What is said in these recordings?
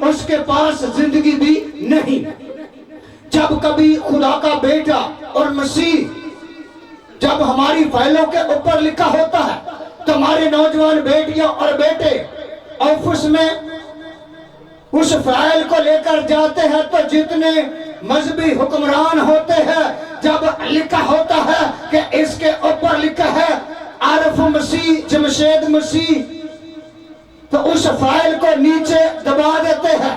اس کے پاس زندگی بھی نہیں۔ جب کبھی خدا کا بیٹا اور مسیح جب ہماری فائلوں کے اوپر لکھا ہوتا ہے تو ہمارے نوجوان بیٹیاں اور بیٹے آفس میں اس فائل کو لے کر جاتے ہیں تو جتنے مذہبی حکمران ہوتے ہیں جب لکھا ہوتا ہے کہ اس کے اوپر لکھا ہے عارف مسیح جمشید مسیح تو اس فائل کو نیچے دبا دیتے ہیں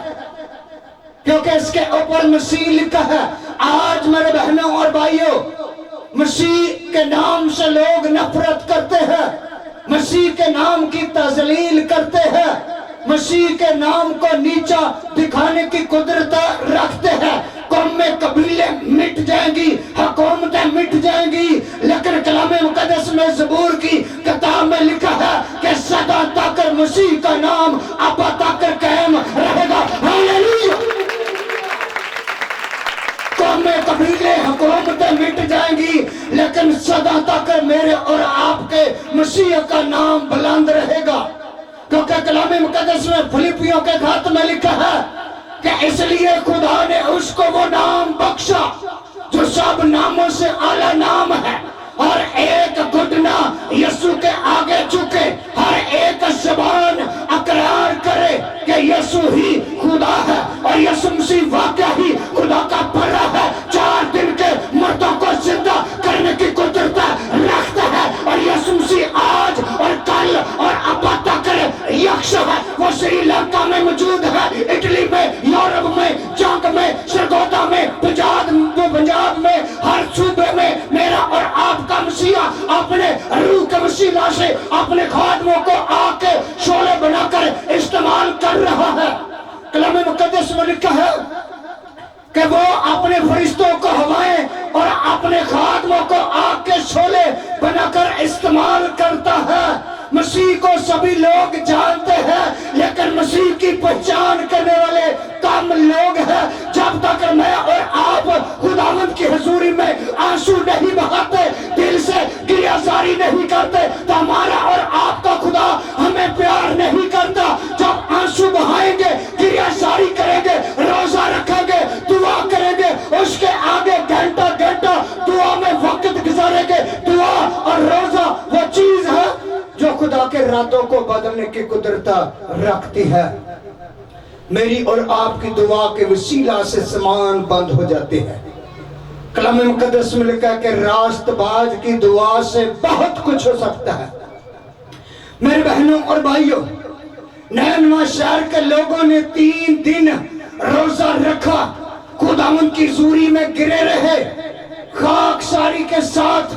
کیونکہ اس کے اوپر مسیح لکھا ہے۔ آج میرے بہنوں اور بھائیوں مسیح کے نام سے لوگ نفرت کرتے ہیں، مسیح کے نام کی تذلیل کرتے ہیں، مسیح کے نام کو نیچا دکھانے کی قدرت رکھتے ہیں۔ قومیں قبیلے مٹ جائیں گی، حکومتیں مٹ جائیں گی، لیکن کلام مقدس میں زبور کی کتاب میں لکھا ہے کہ سدا تک مسیح کا نام اب تک قائم رہے گا۔ ہاللیلویا! قومیں قبیلے حکومتیں مٹ جائیں گی لیکن سدا تک میرے اور آپ کے مسیح کا نام بلند رہے گا، کیونکہ کلام مقدس میں فلپیوں کے خط میں لکھا ہے کہ اس لیے خدا نے اس کو وہ نام بخشا جو سب ناموں سے اعلیٰ نام ہے، اور ایک گھٹنا یسوع کے آگے جھکے، ہر ایک زبان اقرار کرے کہ یسوع ہی خدا ہے اور یسوع مسیح واقعہ ہی خدا کا بڑا ہے، 4 دن کے مردوں کو زندہ کرنے کی قدرت رکھتا ہے، اور یسوع مسیح آج اور کل اور اب تک یکساں ہے۔ وہ سری لنکا میں موجود ہے، اٹلی میں، یورپ میں، جنگ میں، سرگودا میں، پنجاب میں، ہر صوبے میں میرا اور آپ کا مسیح اپنے روح کے وسیلہ سے اپنے خادموں کو آ کے شعلے بنا کر استعمال کر رہا ہے۔ کلام مقدس میں لکھا ہے کہ وہ اپنے فرشتوں کو ہوائیں اور اپنے خادموں کو آگ کے شعلے بنا کر استعمال کرتا ہے۔ مسیح کو سبھی لوگ جانتے ہیں لیکن مسیح کی پہچان کرنے والے کم لوگ ہیں۔ جب تک میں اور آپ خداوند کی حضوری میں آنسو نہیں بہاتے، دل سے گریہ زاری نہیں کرتے تو ہمارا اور آپ کا خدا ہمیں پیار نہیں کرتا۔ جب آنسو بہائیں گے، گریہ زاری کریں گے، روزہ رکھیں گے، دعا کریں گے، اس کے آگے گھنٹہ گھنٹہ دعا میں وقت گزاریں گے۔ دعا اور روزہ وہ چیز ہے جو خدا کے ارادوں کو بدلنے کی قدرت رکھتی ہے۔ میری اور آپ کی دعا کے وسیلہ سے سامان بند ہو جاتے ہیں۔ کلام مقدس میں لکھا ہے کہ راست باز کی دعا سے بہت کچھ ہو سکتا ہے۔ میرے بہنوں اور بھائیوں، نینوہ شہر کے لوگوں نے 3 دن روزہ رکھا، خداوند کی حضوری میں گرے رہے، خاک ساری کے ساتھ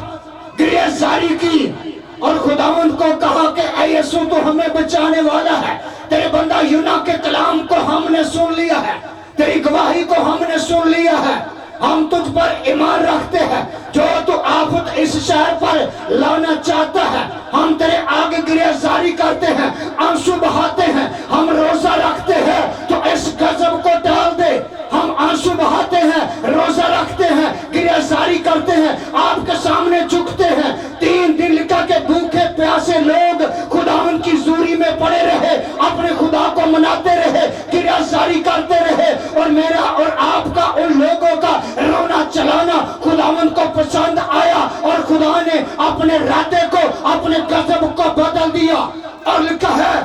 گریہ زاری کی، اور خداوند کو کہا کہ اے یسوع تو ہمیں بچانے والا ہے، تیرے بندہ یونا کے کلام کو ہم نے سن لیا ہے، تیری گواہی کو ہم نے سن لیا ہے، ہم تجھ پر ایمان رکھتے ہیں، جو تو آفت اس شہر پر لانا چاہتا ہے، ہم تیرے آگے گریہ زاری کرتے ہیں، آنسو بہاتے ہیں، ہم روزہ رکھتے ہیں تو اس غضب کو ڈال دے۔ ہم آنسو بہاتے ہیں، روزہ رکھتے ہیں، گریہ زاری کرتے ہیں، آپ کے سامنے جھکتے ہیں۔ 3 دن لکھا کہ بھوکے پیاسے لوگ خداوند کی حضوری میں پڑے رہے، اپنے خدا کو مناتے رہے، گریہ زاری کرتے رہے، اور میرا اور آپ کا ان لوگوں کا رونا چلانا خداوند کو پسند آیا، اور خدا نے اپنے ارادے کو، اپنے غضب کو بدل دیا۔ اور لکھا ہے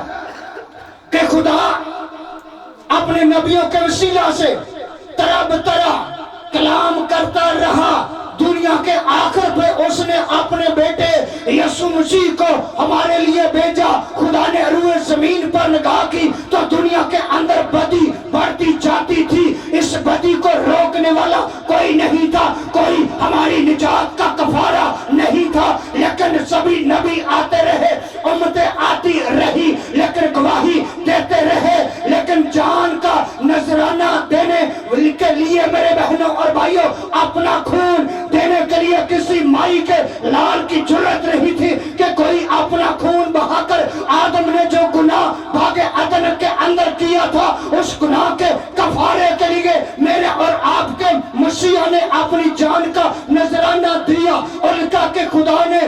کہ خدا اپنے نبیوں کے وسیلہ سے طرح بطرح کلام کرتا رہا۔ دنیا کے آخر پہ اس نے اپنے بیٹے یسوع مسیح کو ہمارے لیے بھیجا۔ خدا نے روئے زمین پر نگاہ کی تو دنیا کے اندر بدی بڑھتی جاتی تھی، اس بدی کو روکنے والا کوئی نہیں تھا، کوئی ہماری نجات کا کفارہ نہیں تھا، لیکن سبھی نبی آتے رہے، امتیں آتی رہی، لیکن گواہی دیتے رہے، لیکن جان کا نذرانہ دینے کے لیے میرے بہنوں اور بھائیوں اپنا خون دینے کے لیے کسی مائی کے لال کی جرت نہیں تھی کہ کوئی اپنا خون بہا کر آدم نے جو گناہ باغ عدن کے اندر کیا تھا اس گناہ کے کفارے کے لیے میرے اور آپ کے مسیح نے اپنی جان کا نذرانہ دیا۔ اور کہا کہ خدا نے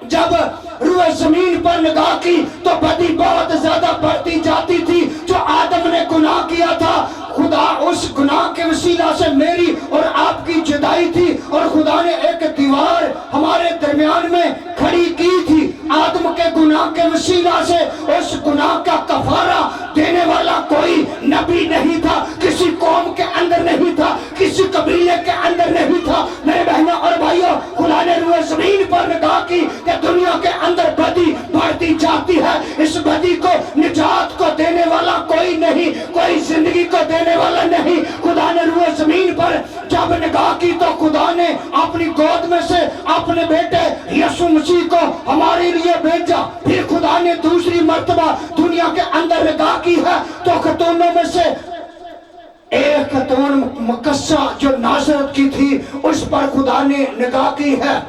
جب روئے زمین پر نگاہ کی تو بدی بہت زیادہ بڑھتی جاتی تھی۔ جو آدم نے گناہ کیا تھا، خدا اس گناہ کے وسیلہ سے میری اور آپ کی جدائی تھی، اور خدا نے ایک دیوار ہمارے درمیان میں کھڑی کی تھی۔ آدم کے گناہ کے وسیلہ سے اس گناہ کا کفارہ دینے والا کوئی نبی نہیں تھا، کسی قوم کے اندر نہیں تھا، کسی قبیلے کے اندر نہیں تھا۔ میرے بہنوں اور بھائیوں، خدا نے روئے زمین پر نگاہ کی کہ دنیا کے اندر بدی بڑھتی جاتی ہے، اس بدی کو نجات کو دینے والا کوئی نہیں، کوئی زندگی کو دینے والا نہیں۔ خدا نے روئے زمین پر جب نگاہ کی تو خدا نے اپنی گود میں سے اپنے بیٹے یسوع مسیح کو ہمارے لیے بھیجا۔ پھر خدا نے دوسری مرتبہ دنیا کے اندر نگاہ کی ہے تو خاتونوں میں سے ایک خاتون مقدسہ جو نازرت کی تھی، اس پر خدا نے نگاہ کی ہے۔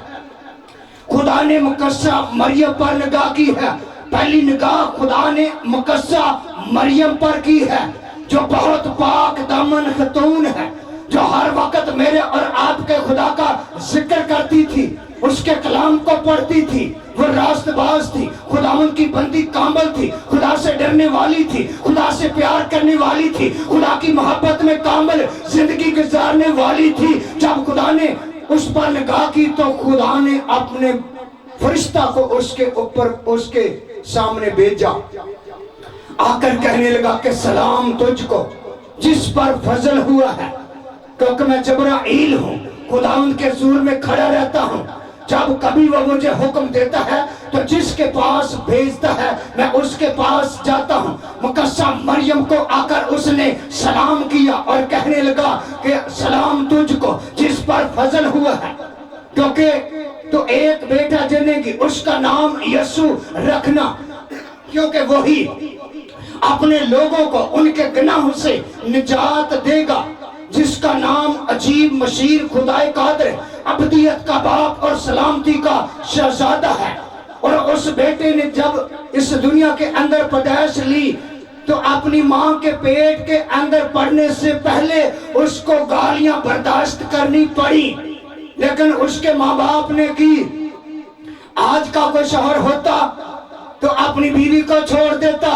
خدا نے مقدسہ مریم پر نگاہ کی ہے۔ پہلی نگاہ خدا نے مقدسہ مریم پر کی ہے، جو بہت پاک دامن خاتون ہے، جو ہر وقت میرے اور آپ کے خدا کا ذکر کرتی تھی، اس کے کلام کو پڑھتی تھی، وہ راست باز تھی، خداوند کی بندی کامل تھی، خدا سے ڈرنے والی تھی، خدا سے پیار کرنے والی تھی، خدا کی محبت میں کامل زندگی گزارنے والی تھی۔ جب خدا نے اس پر نگاہ کی تو خدا نے اپنے فرشتہ کو اس کے اوپر اس کے سامنے بھیجا، آ کر کہنے لگا کہ سلام تجھ کو جس پر فضل ہوا ہے، کیونکہ میں جبرائیل ہوں، خداوند کے حضور میں کھڑا رہتا ہوں۔ جب کبھی وہ مجھے حکم دیتا ہے تو جس کے پاس بھیجتا ہے میں اس کے پاس جاتا ہوں۔ مقدسہ مریم کو آ کر اس نے سلام کیا اور کہنے لگا کہ سلام تجھ کو جس پر فضل ہوا ہے، کیونکہ تو ایک بیٹا جنے گی، اس کا نام یسوع رکھنا، کیونکہ وہی اپنے لوگوں کو ان کے گناہوں سے نجات دے گا، جس کا نام عجیب مشیر خدائے قادر، ابدیت کا باپ اور سلامتی کا شہزادہ ہے۔ اور اس بیٹے نے جب اس دنیا کے اندر پیدائش لی تو اپنی ماں کے پیٹ کے اندر پڑنے سے پہلے اس کو گالیاں برداشت کرنی پڑی، لیکن اس کے ماں باپ نے کی۔ آج کا کوئی شوہر ہوتا تو اپنی بیوی کو چھوڑ دیتا،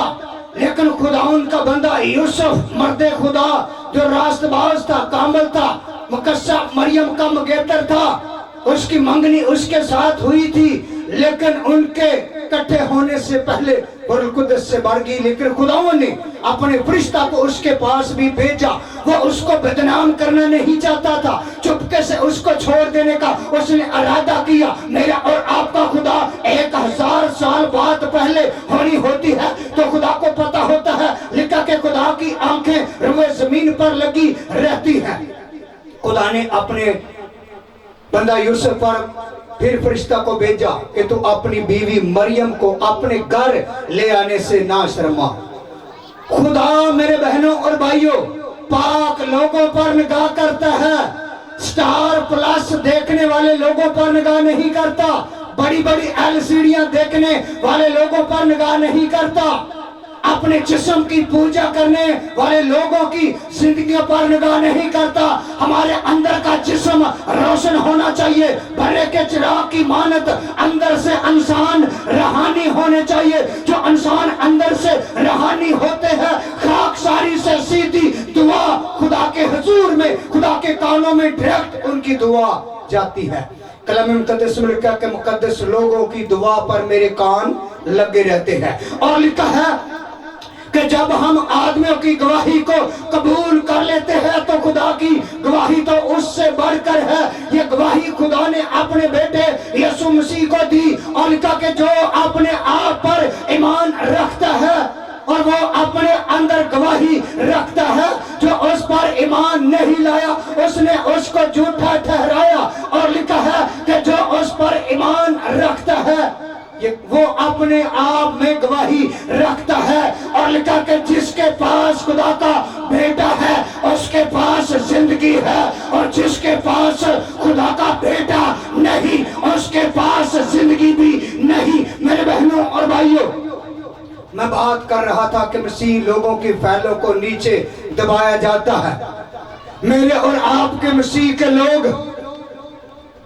لیکن خداوند کا بندہ یوسف مرد خدا جو راست باز تھا، کامل تھا، مقدسہ مریم کا مگیتر تھا، اس کی منگنی اس کے ساتھ ہوئی تھی، لیکن ان کے کٹھے ہونے سے پہلے روح القدس سے بڑھ گئی۔ لیکن خداوند نے اپنے فرشتہ کو اس کے پاس بھی بھیجا، وہ اس کو بدنام کرنا نہیں چاہتا تھا، چپکے سے اس کو چھوڑ دینے کا اس نے ارادہ کیا۔ میرا اور آپ کا خدا 1000 سال بعد پہلے ہونی ہوتی ہے تو خدا کو پتا ہوتا ہے، لکھا کہ خدا کی آنکھیں روئے زمین پر لگی رہتی ہیں۔ خدا نے اپنے بندہ یوسف پر پھر فرشتہ کو بھیجا کہ تو اپنی بیوی مریم کو اپنے گھر لے آنے سے نہ شرما۔ خدا میرے بہنوں اور بھائیوں پاک لوگوں پر نگاہ کرتا ہے، سٹار پلس دیکھنے والے لوگوں پر نگاہ نہیں کرتا، بڑی بڑی LCDیاں دیکھنے والے لوگوں پر نگاہ نہیں کرتا، اپنے جسم کی پوجا کرنے والے لوگوں کی زندگیوں پر نگاہ نہیں کرتا۔ ہمارے اندر کا جسم روشن ہونا چاہیے، بھرے کے چراغ کی مانت اندر سے انسان روحانی ہونے چاہیے۔ جو انسان اندر سے روحانی ہوتے ہیں، خاکساری سے سیدھی دعا خدا کے حضور میں، خدا کے کانوں میں ڈائریکٹ ان کی دعا جاتی ہے۔ کلام مقدس میں لکھا کہ مقدس لوگوں کی دعا پر میرے کان لگے رہتے ہیں، اور لکھا ہے کہ جب ہم آدمیوں کی گواہی کو قبول کر لیتے ہیں تو خدا کی گواہی تو اس سے بڑھ کر ہے۔ یہ گواہی خدا نے اپنے بیٹے یسوع مسیح کو دی، اور لکھا کہ جو اپنے آپ پر ایمان رکھتا ہے اور وہ اپنے اندر گواہی رکھتا ہے، جو اس پر ایمان نہیں لایا اس نے اس کو جھوٹا ٹھہرایا، اور لکھا ہے کہ جو اس پر ایمان رکھتا ہے وہ اپنے آپ میں گواہی رکھتا ہے، اور لکھا کہ جس کے پاس خدا کا بیٹا ہے اس کے پاس زندگی ہے، اور جس کے پاس خدا کا بیٹا نہیں اس کے پاس زندگی بھی نہیں۔ میرے بہنوں اور بھائیوں میں بات کر رہا تھا کہ مسیح لوگوں کی فیلوں کو نیچے دبایا جاتا ہے۔ میرے اور آپ کے مسیح کے لوگ